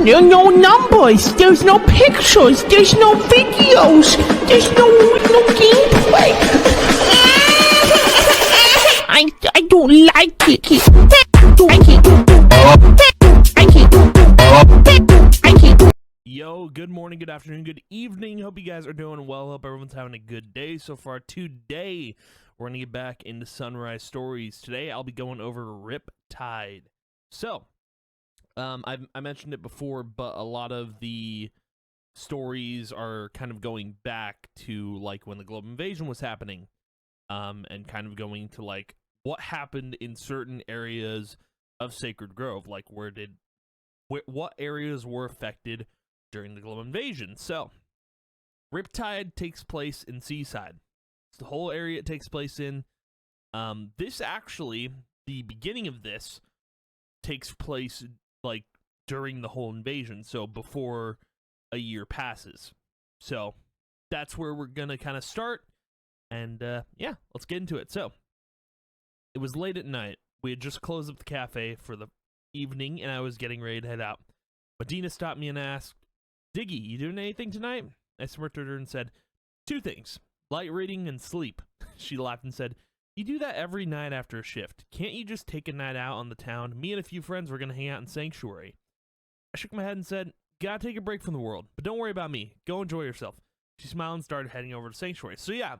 no numbers, there's no pictures, there's no videos, there's no gameplay. I don't like it. Yo, good morning, good afternoon, good evening. Hope you guys are doing well. Hope everyone's having a good day so far. Today, we're going to get back into Sunrise Stories. Today, I'll be going over Riptide. So, I mentioned it before, but a lot of the stories are kind of going back to, like, when the global invasion was happening, and kind of going to, like, what happened in certain areas of Sacred Grove. Like, what areas were affected during the global invasion. So, Riptide takes place in Seaside. It's the whole area it takes place in. This actually, the beginning of this takes place, like, during the whole invasion, so before a year passes. So, that's where we're gonna kind of start, and, yeah, let's get into it. So, it was late at night. We had just closed up the cafe for the evening, and I was getting ready to head out. Medina stopped me and asked, "Diggy, you doing anything tonight?" I smirked at her and said, "Two things, light reading and sleep." She laughed and said, "You do that every night after a shift. Can't you just take a night out on the town? Me and a few friends were going to hang out in Sanctuary." I shook my head and said, "Gotta take a break from the world, but don't worry about me. Go enjoy yourself." She smiled and started heading over to Sanctuary. So yeah,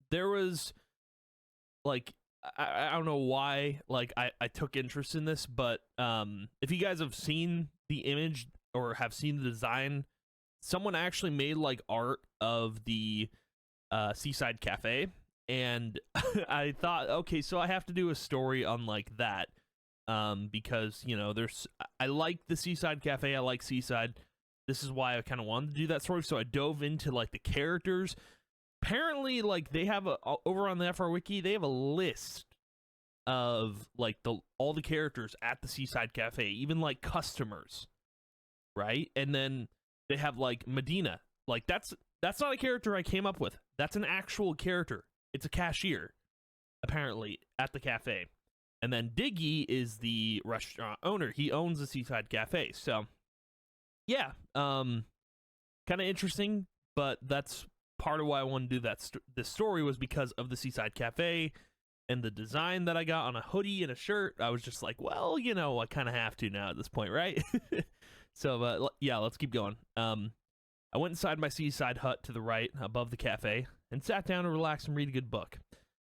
there was, like, I don't know why, like, I took interest in this, but if you guys have seen the image or have seen the design, someone actually made, like, art of the Seaside Cafe, and I thought, okay, so I have to do a story on, like, that, because, you know, I like the Seaside Cafe, I like Seaside. This is why I kind of wanted to do that story, so I dove into, like, the characters. Apparently, like, they have over on the FR Wiki, they have a list of, like, all the characters at the Seaside Cafe, even, like, customers, right? And then they have, like, Medina. Like, that's not a character I came up with. That's an actual character. It's a cashier, apparently, at the cafe. And then Diggy is the restaurant owner. He owns the Seaside Cafe. So, yeah, kind of interesting, but that's part of why I wanted to do this story was because of the Seaside Cafe and the design that I got on a hoodie and a shirt. I was just like, well, you know, I kind of have to now at this point, right? So, yeah, let's keep going. I went inside my seaside hut to the right, above the cafe, and sat down to relax and read a good book.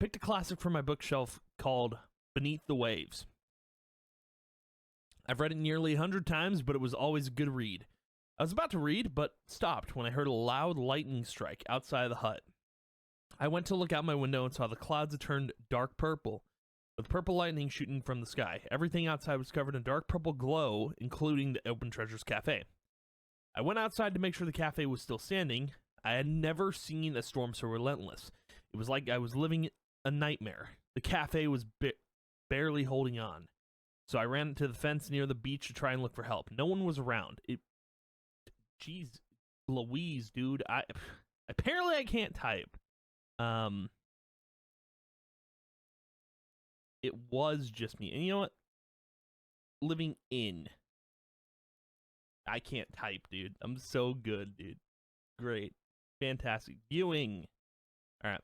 Picked a classic from my bookshelf called Beneath the Waves. I've read it nearly 100 times, but it was always a good read. I was about to read, but stopped when I heard a loud lightning strike outside of the hut. I went to look out my window and saw the clouds had turned dark purple, with purple lightning shooting from the sky. Everything outside was covered in dark purple glow, including the Open Treasures Cafe. I went outside to make sure the cafe was still standing. I had never seen a storm so relentless. It was like I was living a nightmare. The cafe was barely holding on. So I ran to the fence near the beach to try and look for help. No one was around. Jeez Louise, dude. Apparently I can't type. It was just me. And you know what? Living in. I can't type, dude. I'm so good, dude. Great. Fantastic. Viewing. All right.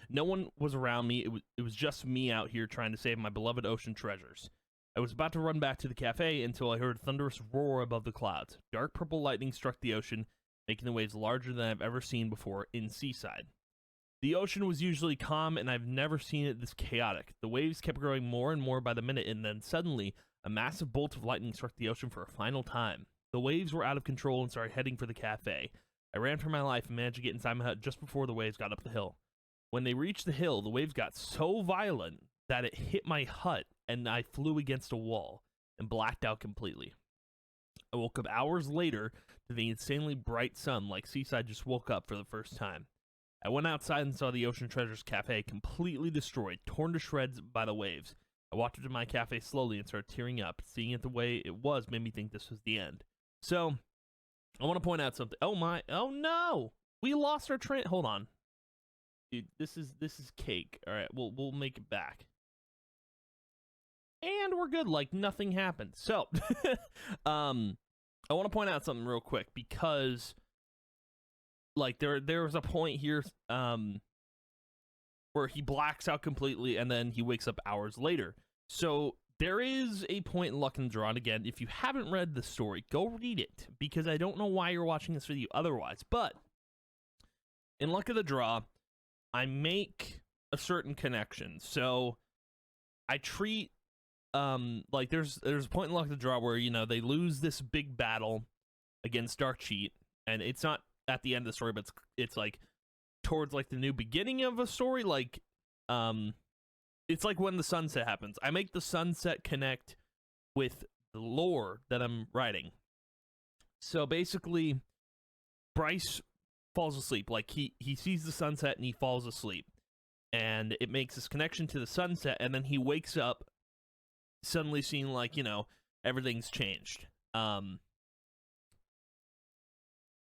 No one was around me. It was just me out here trying to save my beloved ocean treasures. I was about to run back to the cafe until I heard a thunderous roar above the clouds. Dark purple lightning struck the ocean, making the waves larger than I've ever seen before in Seaside. The ocean was usually calm, and I've never seen it this chaotic. The waves kept growing more and more by the minute, and then suddenly, a massive bolt of lightning struck the ocean for a final time. The waves were out of control and started heading for the cafe. I ran for my life and managed to get inside my hut just before the waves got up the hill. When they reached the hill, the waves got so violent that it hit my hut, and I flew against a wall and blacked out completely. I woke up hours later to the insanely bright sun, like Seaside just woke up for the first time. I went outside and saw the Ocean Treasures Cafe completely destroyed, torn to shreds by the waves. I walked up to my cafe slowly and started tearing up. Seeing it the way it was made me think this was the end. So, I want to point out something. Oh no! We lost our train. Hold on. Dude, this is cake. All right, we'll make it back. and we're good, like nothing happened. So, I want to point out something real quick, because like there was a point here where he blacks out completely and then he wakes up hours later. So there is a point in Luck and Draw, and again, if you haven't read the story, go read it, because I don't know why you're watching this video otherwise. But in Luck of the Draw, I make a certain connection. So I treat like there's a point in Luck of the Draw where, you know, they lose this big battle against Dark Cheat, and it's not at the end of the story, but it's like towards like the new beginning of a story. Like it's like when the sunset happens. I make the sunset connect with the lore that I'm writing. So basically, Bryce falls asleep. Like he sees the sunset and he falls asleep, and it makes this connection to the sunset, and then he wakes up suddenly seeing, like, you know, everything's changed.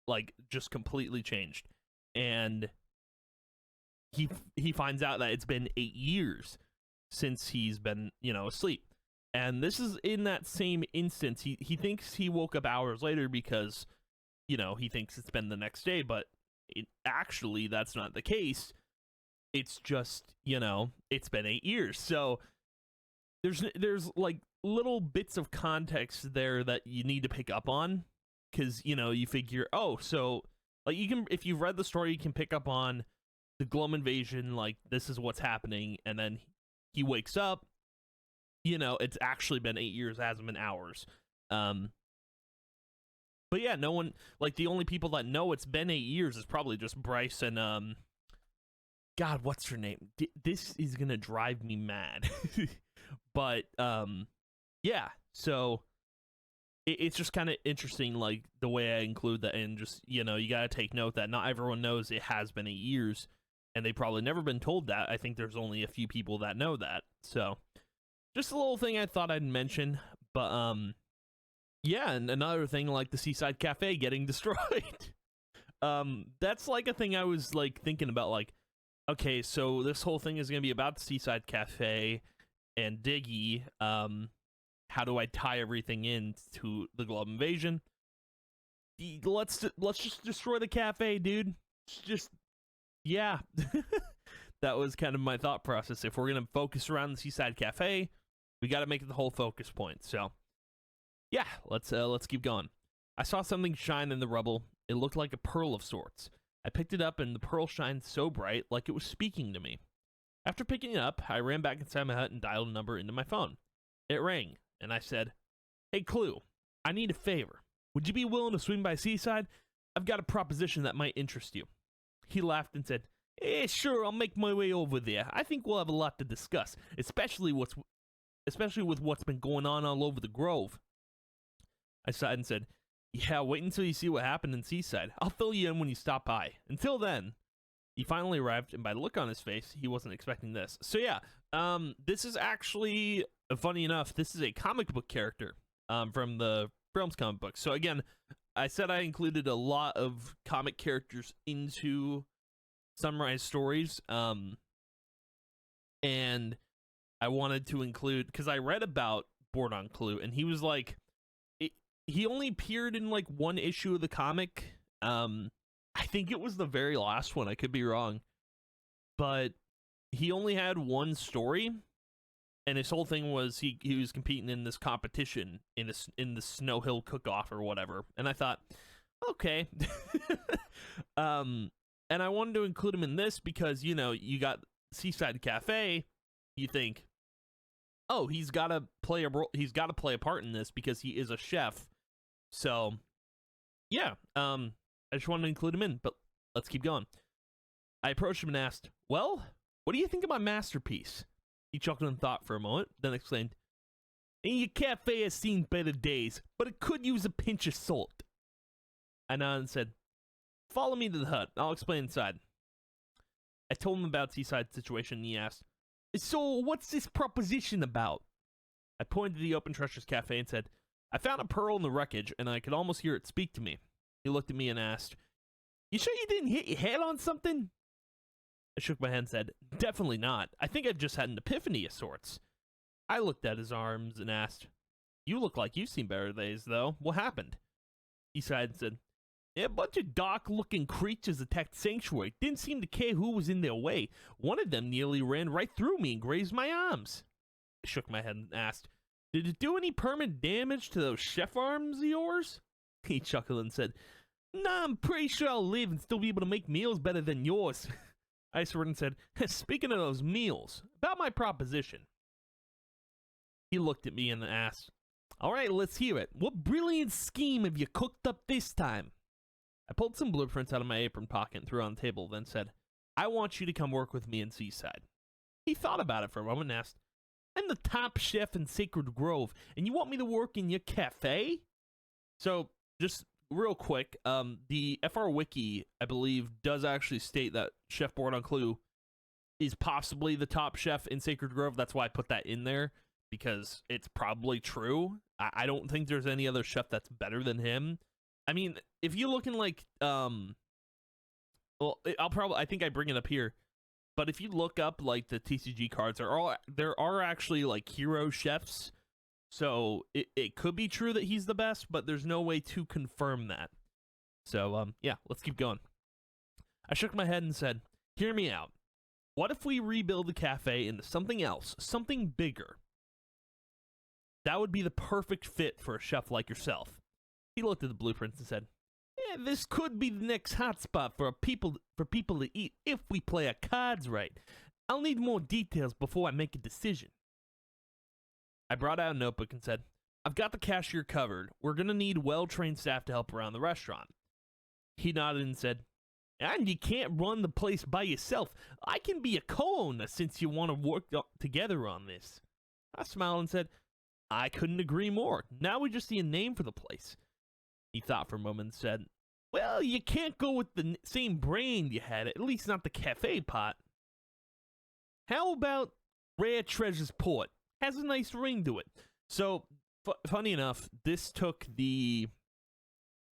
Like just completely changed. And he finds out that it's been 8 years since he's been, you know, asleep. And this is in that same instance. He thinks he woke up hours later because, you know, he thinks it's been the next day, but actually that's not the case. It's just, you know, it's been 8 years. So there's like little bits of context there that you need to pick up on, because, you know, you figure, oh, so like you can, if you've read the story, you can pick up on the Glum invasion, like this is what's happening, and then he wakes up, you know, it's actually been 8 years, hasn't been hours. But yeah, no one, like the only people that know it's been 8 years is probably just Bryce and God, what's her name? This is gonna drive me mad. But yeah, so it's just kind of interesting, like the way I include that, and just, you know, you gotta take note that not everyone knows it has been 8 years, and they've probably never been told that. I think there's only a few people that know that. So just a little thing I thought I'd mention. But yeah, and another thing, like the Seaside Cafe getting destroyed. That's like a thing I was like thinking about, like, okay, so this whole thing is gonna be about the Seaside Cafe and Diggy. How do I tie everything in to the Glove invasion? Let's just destroy the cafe, dude. Just, yeah. That was kind of my thought process. If we're gonna focus around the Seaside Cafe, we got to make it the whole focus point. So yeah, let's keep going. I saw something shine in the rubble. It looked like a pearl of sorts. I picked it up, and the pearl shined so bright, like it was speaking to me. After picking it up, I ran back inside my hut and dialed a number into my phone. It rang, and I said, "Hey, Clue, I need a favor. Would you be willing to swing by Seaside? I've got a proposition that might interest you." He laughed and said, "Sure, I'll make my way over there. I think we'll have a lot to discuss, especially with what's been going on all over the Grove." I sighed and said, "Yeah, wait until you see what happened in Seaside. I'll fill you in when you stop by. Until then." He finally arrived, and by the look on his face, he wasn't expecting this. So yeah, this is actually, funny enough, this is a comic book character from the Realms comic book. So again, I said I included a lot of comic characters into Sunrise Stories, and I wanted to include, because I read about Bordon Clue, and he was like, he only appeared in like one issue of the comic. I think it was the very last one. I could be wrong, but he only had one story, and his whole thing was he was competing in this competition in the Snow Hill Cook-Off or whatever. And I thought, okay, and I wanted to include him in this because, you know, you got Seaside Cafe. You think, oh, he's got to play a role. He's got to play a part in this because he is a chef. So yeah, I just wanted to include him in, but let's keep going. I approached him and asked, "Well, what do you think of my masterpiece?" He chuckled in thought for a moment, then exclaimed, "Your cafe has seen better days, but it could use a pinch of salt." I nodded and said, "Follow me to the hut. I'll explain inside." I told him about Seaside's situation, and he asked, "So what's this proposition about?" I pointed to the open Treasures Cafe and said, "I found a pearl in the wreckage, and I could almost hear it speak to me." He looked at me and asked, "You sure you didn't hit your head on something?" I shook my head and said, "Definitely not. I think I've just had an epiphany of sorts." I looked at his arms and asked, "You look like you've seen better days, though. What happened?" He sighed and said, "A bunch of dark-looking creatures attacked Sanctuary. Didn't seem to care who was in their way. One of them nearly ran right through me and grazed my arms." I shook my head and asked, "Did it do any permanent damage to those chef arms of yours?" He chuckled and said, "Nah, I'm pretty sure I'll live and still be able to make meals better than yours." I snorted and said, "Speaking of those meals, about my proposition." He looked at me and asked, "All right, let's hear it. What brilliant scheme have you cooked up this time?" I pulled some blueprints out of my apron pocket and threw it on the table, then said, "I want you to come work with me in Seaside." He thought about it for a moment and asked, "I'm the top chef in Sacred Grove, and you want me to work in your cafe?" So, just real quick, the FR Wiki, I believe, does actually state that Chef Bourdon Clue is possibly the top chef in Sacred Grove. That's why I put that in there, because it's probably true. I don't think there's any other chef that's better than him. I mean, if you look in like, well, I think I bring it up here, but if you look up like the TCG cards, there are actually like hero chefs. So it could be true that he's the best, but there's no way to confirm that. So, yeah, let's keep going. I shook my head and said, "Hear me out. What if we rebuild the cafe into something else, something bigger? That would be the perfect fit for a chef like yourself." He looked at the blueprints and said, "Yeah, this could be the next hotspot for people to eat if we play our cards right. I'll need more details before I make a decision." I brought out a notebook and said, "I've got the cashier covered. We're going to need well-trained staff to help around the restaurant." He nodded and said, "And you can't run the place by yourself. I can be a co-owner since you want to work together on this." I smiled and said, "I couldn't agree more. Now we just need a name for the place." He thought for a moment and said, "Well, you can't go with the same brand you had, at least not the cafe pot. How about Rare Treasures Port? Has a nice ring to it." So, funny enough, this took the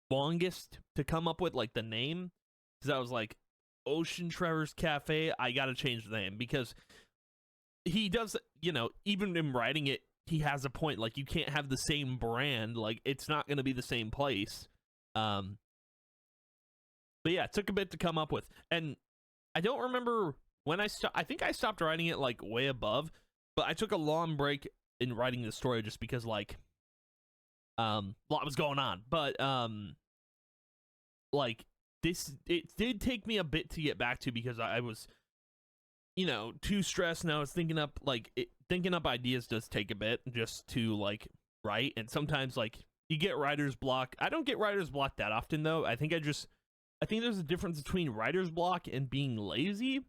longest to come up with, like, the name. Because I was like, Ocean Treasures Cafe, I gotta change the name. Because he does, you know, even in writing it, he has a point. Like, you can't have the same brand. Like, it's not gonna be the same place. But yeah, it took a bit to come up with. And I don't remember when I think I stopped writing it, like, way above. But I took a long break in writing the story just because, like, a lot was going on. But, like, it did take me a bit to get back to because I was, you know, too stressed. And I was thinking up, like, thinking up ideas does take a bit just to, like, write. And sometimes, like, you get writer's block. I don't get writer's block that often, though. I think there's a difference between writer's block and being lazy.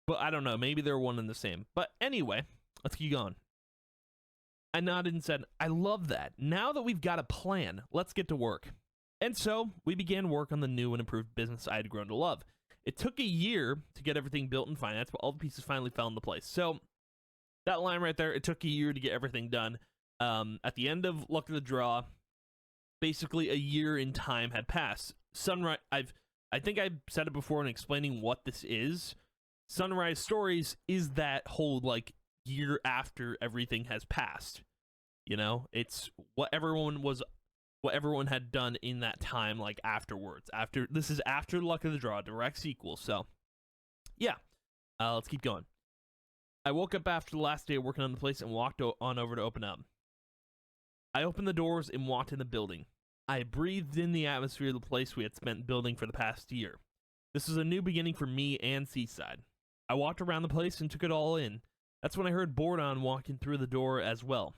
But I don't know, maybe they're one and the same. But anyway, let's keep going. I nodded and said, "I love that. Now that we've got a plan, let's get to work." And so, we began work on the new and improved business I had grown to love. It took a year to get everything built and financed, but all the pieces finally fell into place. So, that line right there, it took a year to get everything done. At the end of Luck of the Draw, basically a year in time had passed. Sunrise, I think I said it before in explaining what this is. Sunrise Stories is that whole, like, year after everything has passed. You know, it's what everyone had done in that time, like, afterwards. This is after Luck of the Draw, direct sequel. So, yeah, let's keep going. I woke up after the last day of working on the place and walked on over to open up. I opened the doors and walked in the building. I breathed in the atmosphere of the place we had spent building for the past year. This was a new beginning for me and Seaside. I walked around the place and took it all in. That's when I heard Bourdon walking through the door as well.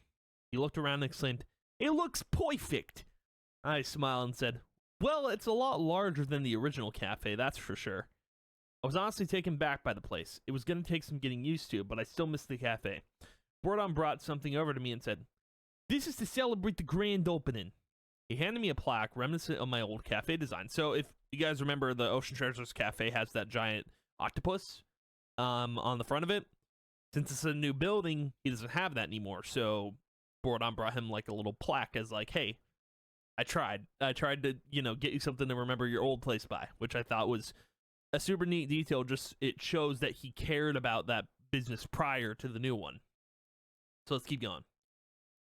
He looked around and exclaimed, "It looks perfect." I smiled and said, "Well, it's a lot larger than the original cafe, that's for sure." I was honestly taken back by the place. It was going to take some getting used to, but I still missed the cafe. Bourdon brought something over to me and said, "This is to celebrate the grand opening." He handed me a plaque reminiscent of my old cafe design. So if you guys remember, the Ocean Treasures Cafe has that giant octopus on the front of it. Since it's a new building, he doesn't have that anymore. So Bourdon brought him like a little plaque as like, "Hey, I tried to, you know, get you something to remember your old place by," which I thought was a super neat detail. Just it shows that he cared about that business prior to the new one. So let's keep going.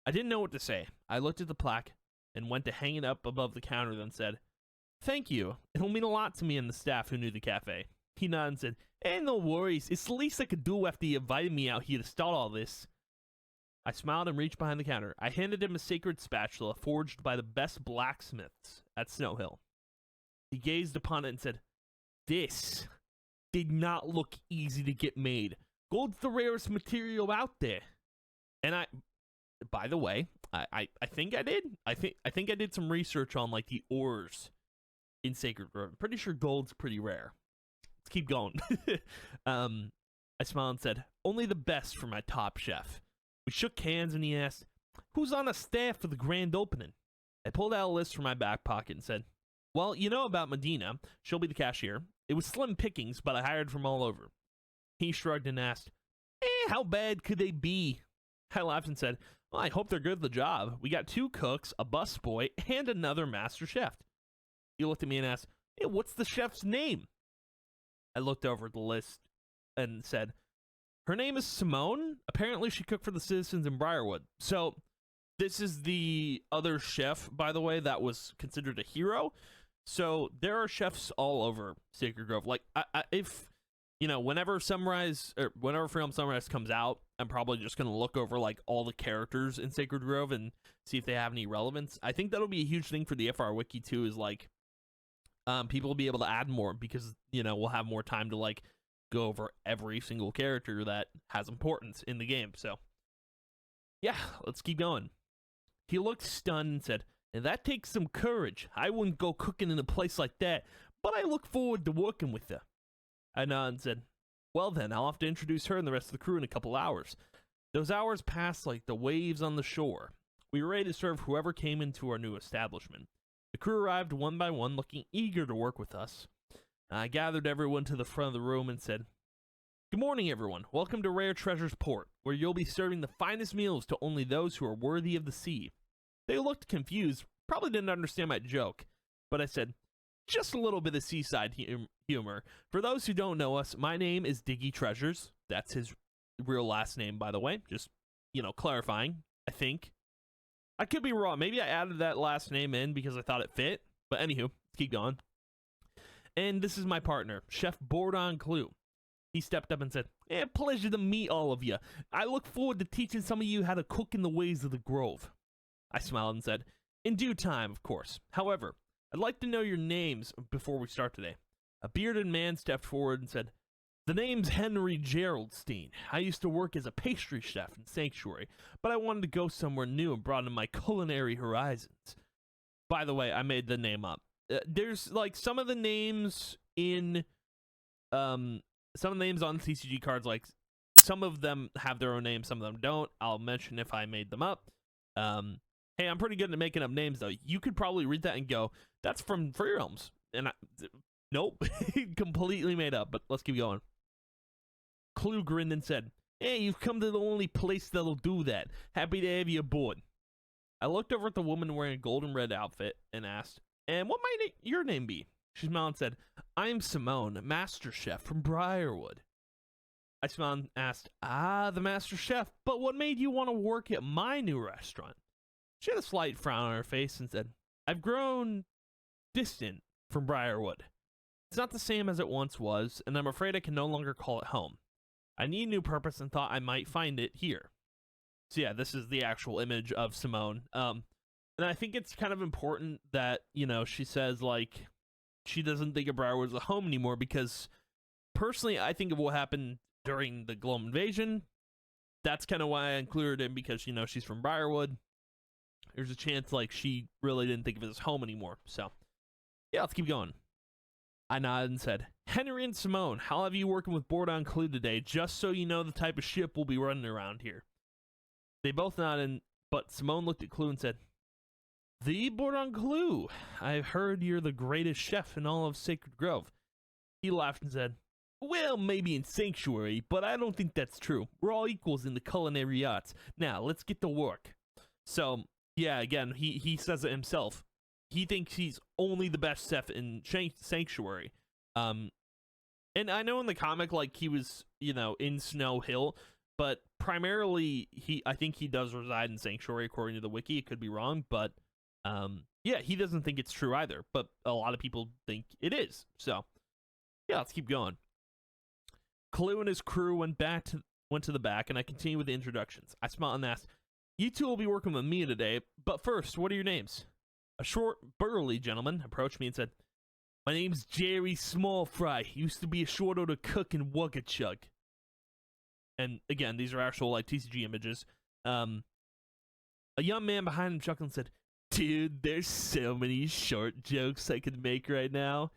I didn't know what to say. I looked at the plaque and went to hang it up above the counter, then said, "Thank you. It'll mean a lot to me and the staff who knew the cafe." He nodded and said, no worries. It's the least I could do after you invited me out here to start all this." I smiled and reached behind the counter. I handed him a sacred spatula forged by the best blacksmiths at Snow Hill. He gazed upon it and said, "This did not look easy to get made. Gold's the rarest material out there." And by the way, I think I did. I think I did some research on like the ores in Sacred Grove. I'm pretty sure gold's pretty rare. Let's keep going. I smiled and said, "Only the best for my top chef." We shook hands and he asked, "Who's on the staff for the grand opening?" I pulled out a list from my back pocket and said, "Well, you know about Medina. She'll be the cashier. It was slim pickings, but I hired from all over." He shrugged and asked, how bad could they be?" I laughed and said, "Well, I hope they're good at the job. We got 2 cooks, a busboy, and another master chef." He looked at me and asked, "What's the chef's name?" I looked over at the list and said, "Her name is Simone. Apparently she cooked for the citizens in Briarwood." So this is the other chef, by the way, that was considered a hero. So there are chefs all over Sacred Grove. Like, if, you know, whenever Freedom Sunrise comes out, I'm probably just going to look over, like, all the characters in Sacred Grove and see if they have any relevance. I think that'll be a huge thing for the FR Wiki, too, is, like, people will be able to add more because, you know, we'll have more time to, like, go over every single character that has importance in the game. So, yeah, let's keep going. He looked stunned and said, "And that takes some courage. I wouldn't go cooking in a place like that, but I look forward to working with her." I nodded and said, "Well then, I'll have to introduce her and the rest of the crew in a couple hours." Those hours passed like the waves on the shore. We were ready to serve whoever came into our new establishment. The crew arrived one by one, looking eager to work with us. I gathered everyone to the front of the room and said, "Good morning, everyone. Welcome to Rare Treasures Port, where you'll be serving the finest meals to only those who are worthy of the sea." They looked confused, probably didn't understand my joke, but I said, "Just a little bit of seaside humor. For those who don't know us, my name is Diggy Treasures." That's his real last name, by the way. Just, you know, clarifying, I think. I could be wrong. Maybe I added that last name in because I thought it fit. But anywho, let's keep going. "And this is my partner, Chef Bourdon Clue." He stepped up and said, "Pleasure to meet all of you. I look forward to teaching some of you how to cook in the ways of the Grove." I smiled and said, "In due time, of course. However, I'd like to know your names before we start today." A bearded man stepped forward and said, "The name's Henry Geraldstein. I used to work as a pastry chef in Sanctuary, but I wanted to go somewhere new and broaden my culinary horizons." By the way, I made the name up. There's, like, some of the names in, some of the names on TCG cards, like, some of them have their own names, some of them don't. I'll mention if I made them up. Hey, I'm pretty good at making up names, though. You could probably read that and go, "That's from Free Realms." And nope, completely made up, but let's keep going. Clue grinned and said, "Hey, you've come to the only place that'll do that. Happy to have you aboard." I looked over at the woman wearing a golden red outfit and asked, "And what might your name be?" She smiled and said, "I'm Simone, master chef from Briarwood." I smiled and asked, "The master chef, but what made you want to work at my new restaurant?" She had a slight frown on her face and said, "I've grown distant from Briarwood. It's not the same as it once was, and I'm afraid I can no longer call it home. I need a new purpose and thought I might find it here." So yeah, this is the actual image of Simone. And I think it's kind of important that, you know, she says, like, she doesn't think of Briarwood as a home anymore, because personally, I think of what happened during the Gloam invasion. That's kind of why I included it, because, you know, she's from Briarwood. There's a chance, like, she really didn't think of it as home anymore. So, yeah, let's keep going. I nodded and said, "Henry and Simone, I'll have you working with Bourdon Clue today, just so you know the type of ship we'll be running around here." They both nodded, but Simone looked at Clue and said, "The Bourdon Clue, I've heard you're the greatest chef in all of Sacred Grove." He laughed and said, "Well, maybe in Sanctuary, but I don't think that's true. We're all equals in the culinary arts. Now, let's get to work." So, yeah, again, he says it himself. He thinks he's only the best chef in Sanctuary. And I know in the comic, like, he was, you know, in Snow Hill, but primarily, I think he does reside in Sanctuary, according to the wiki. It could be wrong, but yeah, he doesn't think it's true either. But a lot of people think it is. So yeah, let's keep going. Clue and his crew went to the back, and I continue with the introductions. I smiled and asked, "You two will be working with me today, but first, what are your names?" A short, burly gentleman approached me and said, "My name's Jerry Smallfry. Used to be a short order cook in Wuggachug." And again, these are actual like TCG images. A young man behind him chuckled and said, "Dude, there's so many short jokes I could make right now."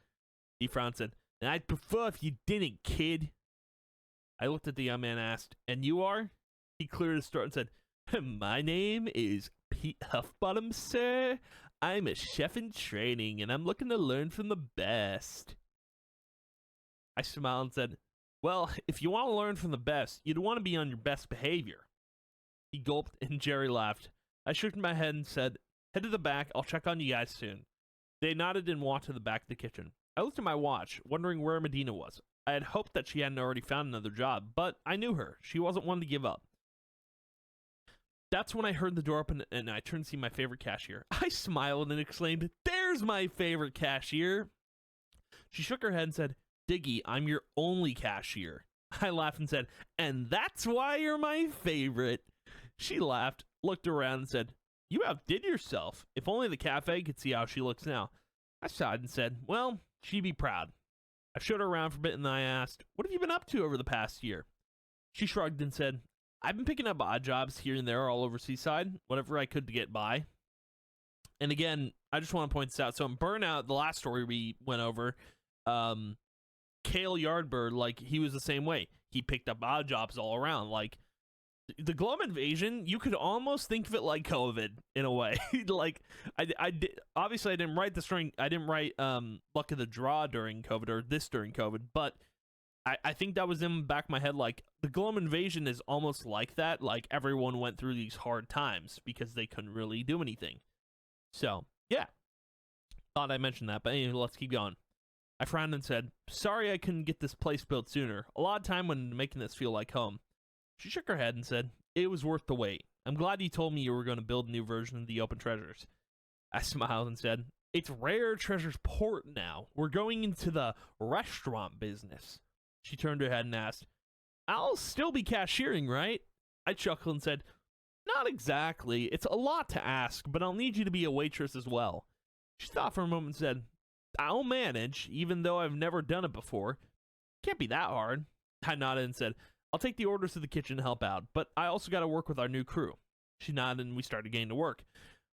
He frowned and said, "And I'd prefer if you didn't, kid." I looked at the young man and asked, "And you are?" He cleared his throat and said, "My name is Pete Huffbottom, sir. I'm a chef in training, and I'm looking to learn from the best." I smiled and said, "Well, if you want to learn from the best, you'd want to be on your best behavior." He gulped, and Jerry laughed. I shook my head and said, "Head to the back. I'll check on you guys soon." They nodded and walked to the back of the kitchen. I looked at my watch, wondering where Medina was. I had hoped that she hadn't already found another job, but I knew her. She wasn't one to give up. That's when I heard the door open, and I turned to see my favorite cashier. I smiled and exclaimed, "There's my favorite cashier." She shook her head and said, "Diggy, I'm your only cashier." I laughed and said, "And that's why you're my favorite." She laughed, looked around, and said, "You outdid yourself. If only the cafe could see how she looks now." I sighed and said, "Well, she'd be proud." I showed her around for a bit, and then I asked, "What have you been up to over the past year?" She shrugged and said, "I've been picking up odd jobs here and there all over Seaside, whatever I could to get by." And again, I just want to point this out. So in Burnout, the last story we went over, Kale Yardbird, like, he was the same way. He picked up odd jobs all around. Like, the Glum Invasion, you could almost think of it like COVID in a way. Like, I did, obviously I didn't write Luck of the Draw during COVID, or this during COVID, but I think that was in the back of my head. Like, the Glum Invasion is almost like that. Like, everyone went through these hard times because they couldn't really do anything. So yeah, thought I mentioned that, but anyway, let's keep going. I frowned and said, "Sorry I couldn't get this place built sooner. A lot of time when making this feel like home." She shook her head and said, "It was worth the wait. I'm glad you told me you were going to build a new version of the Open Treasures." I smiled and said, "It's Rare Treasures Port now. We're going into the restaurant business." She turned her head and asked, "I'll still be cashiering, right?" I chuckled and said, "Not exactly. It's a lot to ask, but I'll need you to be a waitress as well." She thought for a moment and said, "I'll manage, even though I've never done it before. Can't be that hard." I nodded and said, "I'll take the orders to the kitchen to help out, but I also got to work with our new crew." She nodded and we started getting to work.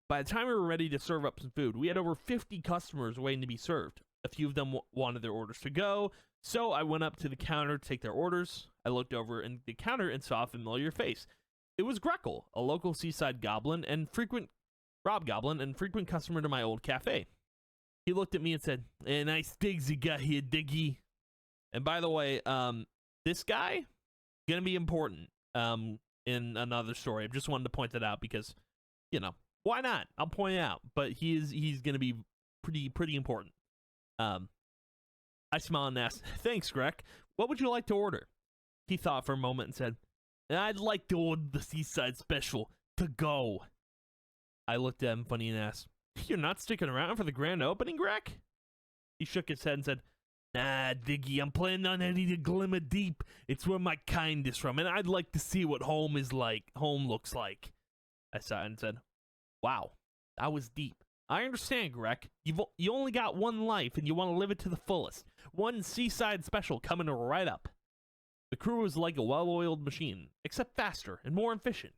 By the time we were ready to serve up some food, we had over 50 customers waiting to be served. A few of them wanted their orders to go, so I went up to the counter to take their orders. I looked over in the counter and saw a familiar face. It was Greckle, a local seaside goblin and frequent customer to my old cafe. He looked at me and said, "Nice digs you got here, Diggy." And by the way, this guy, gonna be important in another story. I just wanted to point that out because, you know, why not? I'll point it out. But he's gonna be pretty important. I smiled and asked, "Thanks, Greg. What would you like to order?" He thought for a moment and said, "I'd like to order the Seaside Special to go." I looked at him funny and asked, "You're not sticking around for the grand opening, Greg?" He shook his head and said, "Nah, Diggy, I'm planning on heading to Glimmer Deep. It's where my kind is from, and I'd like to see what home looks like." I sighed and said, "Wow, that was deep. I understand, Greg. You only got one life, and you want to live it to the fullest. One Seaside Special coming right up." The crew was like a well-oiled machine, except faster and more efficient.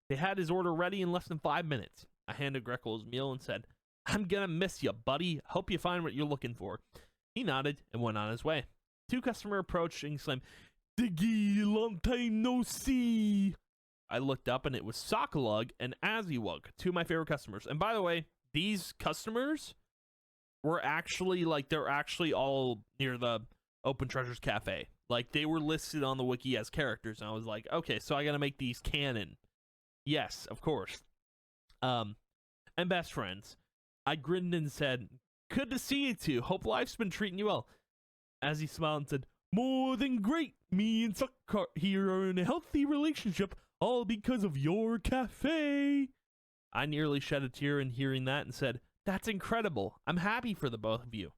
They had his order ready in less than 5 minutes. I handed Greckle his meal and said, "I'm gonna miss you, buddy. Hope you find what you're looking for." He nodded and went on his way. Two customers approached and exclaimed, "Diggy, long time no see." I looked up and it was Sokolug and Aziwug, two of my favorite customers. And by the way, these customers were actually, they're actually all near the Open Treasures Cafe. Like, they were listed on the wiki as characters, and I was like, okay, so I gotta make these canon. Yes, of course. And best friends. I grinned and said, "Good to see you two. Hope life's been treating you well." As he smiled and said, More than great. Me and Sucker here are in a healthy relationship, all because of your cafe. I nearly shed a tear in hearing that and said, that's incredible. I'm happy for the both of you.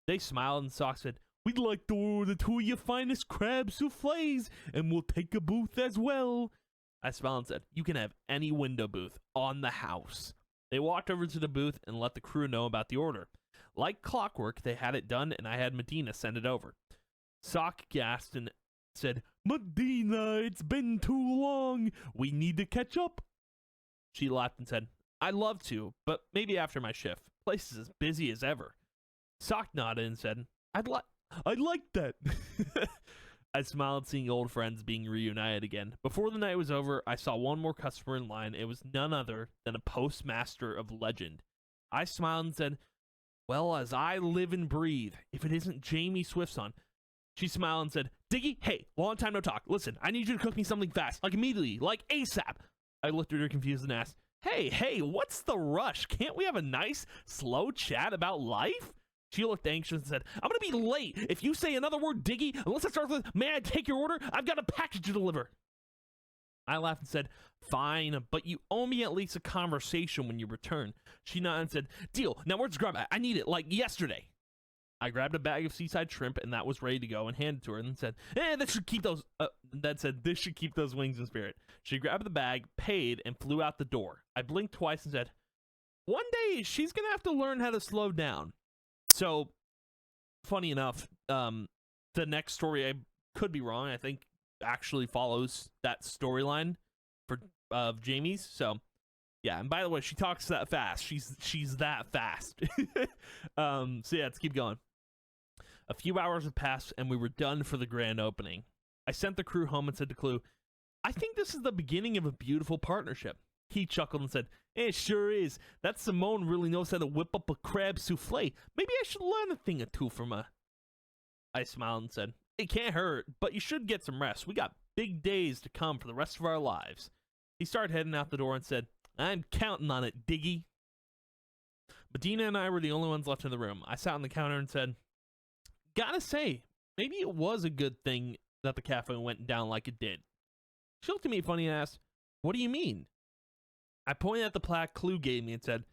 They smiled and Sock said, we'd like to order 2 of your finest crab souffles, and we'll take a booth as well. I smiled and said, you can have any window booth on the house. They walked over to the booth and let the crew know about the order. Like clockwork, they had it done, and I had Medina send it over. Sock gasped and said, Medina, it's been too long. We need to catch up. She laughed and said, I'd love to, but maybe after my shift. Place is as busy as ever. Sock nodded and said, I'd like that. I smiled seeing old friends being reunited again. Before the night was over, I saw one more customer in line. It was none other than a postmaster of legend. I smiled and said, well, as I live and breathe, if it isn't Jamie Swiftson. She smiled and said, Diggy, hey, long time no talk. Listen, I need you to cook me something fast, like immediately, like ASAP. I looked at her confused and asked, hey, what's the rush? Can't we have a nice, slow chat about life? She looked anxious and said, I'm going to be late. If you say another word, Diggy, unless it starts with, may I take your order? I've got a package to deliver. I laughed and said, fine, but you owe me at least a conversation when you return. She nodded and said, deal. Now where's the grub at? I need it, like yesterday. I grabbed a bag of seaside shrimp and that was ready to go and handed to her and said, this should keep those, this should keep those wings in spirit. She grabbed the bag, paid, and flew out the door. I blinked twice and said, one day she's going to have to learn how to slow down. So, funny enough, the next story, I could be wrong, I think actually follows that storyline for of Jamie's. So, yeah, and by the way, she talks that fast. She's that fast. So yeah, let's keep going. A few hours had passed and we were done for the grand opening. I sent the crew home and said to Clue, I think this is the beginning of a beautiful partnership. He chuckled and said, it sure is. That Simone really knows how to whip up a crab souffle. Maybe I should learn a thing or two from her. I smiled and said, it can't hurt, but you should get some rest. We got big days to come for the rest of our lives. He started heading out the door and said, I'm counting on it, Diggy. Medina and I were the only ones left in the room. I sat on the counter and said, gotta say, maybe it was a good thing that the cafe went down like it did. She looked at me funny and asked, what do you mean? I pointed at the plaque Clue gave me and said,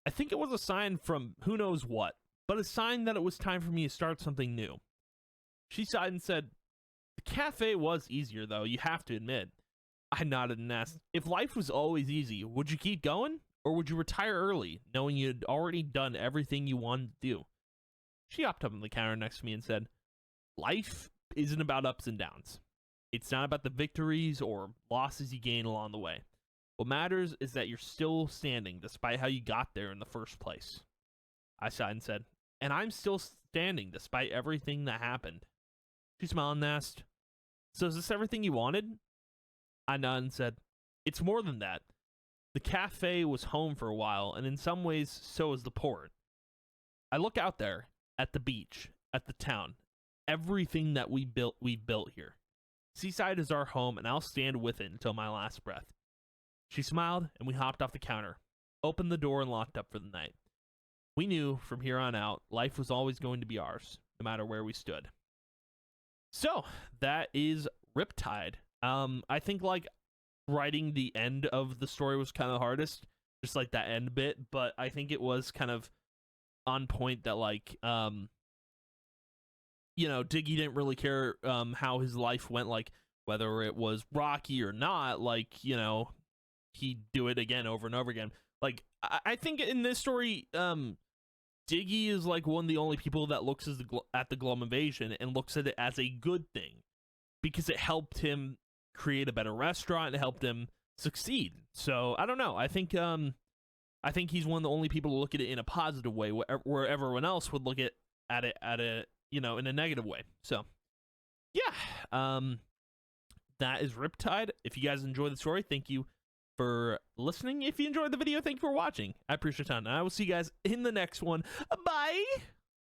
I think it was a sign from who knows what, but a sign that it was time for me to start something new. She sighed and said, the cafe was easier though, you have to admit. I nodded and asked, if life was always easy, would you keep going? Or would you retire early, knowing you'd already done everything you wanted to do? She hopped up on the counter next to me and said, life isn't about ups and downs. It's not about the victories or losses you gain along the way. What matters is that you're still standing despite how you got there in the first place. I sighed and said, and I'm still standing despite everything that happened. She smiled and asked, so is this everything you wanted? I nodded and said, it's more than that. The cafe was home for a while, and in some ways, so is the port. I look out there, at the beach, at the town, everything that we built here. Seaside is our home, and I'll stand with it until my last breath. She smiled, and we hopped off the counter, opened the door, and locked up for the night. We knew, from here on out, life was always going to be ours, no matter where we stood. So, that is Riptide. I think, like, writing the end of the story was kind of hardest, just, like, that end bit, but I think it was kind of on point that, like, you know, Diggy didn't really care how his life went, like, whether it was rocky or not, like, you know, he'd do it again over and over again. Like, I think in this story, Diggy is, like, one of the only people that looks at the Glum Invasion and looks at it as a good thing, because it helped him create a better restaurant, and it helped him succeed. So, I don't know, I think he's one of the only people to look at it in a positive way, where everyone else would look at it, you know, in a negative way. So, yeah, that is Riptide. If you guys enjoyed the story, thank you for listening. If you enjoyed the video, thank you for watching. I appreciate your time, and I will see you guys in the next one. Bye!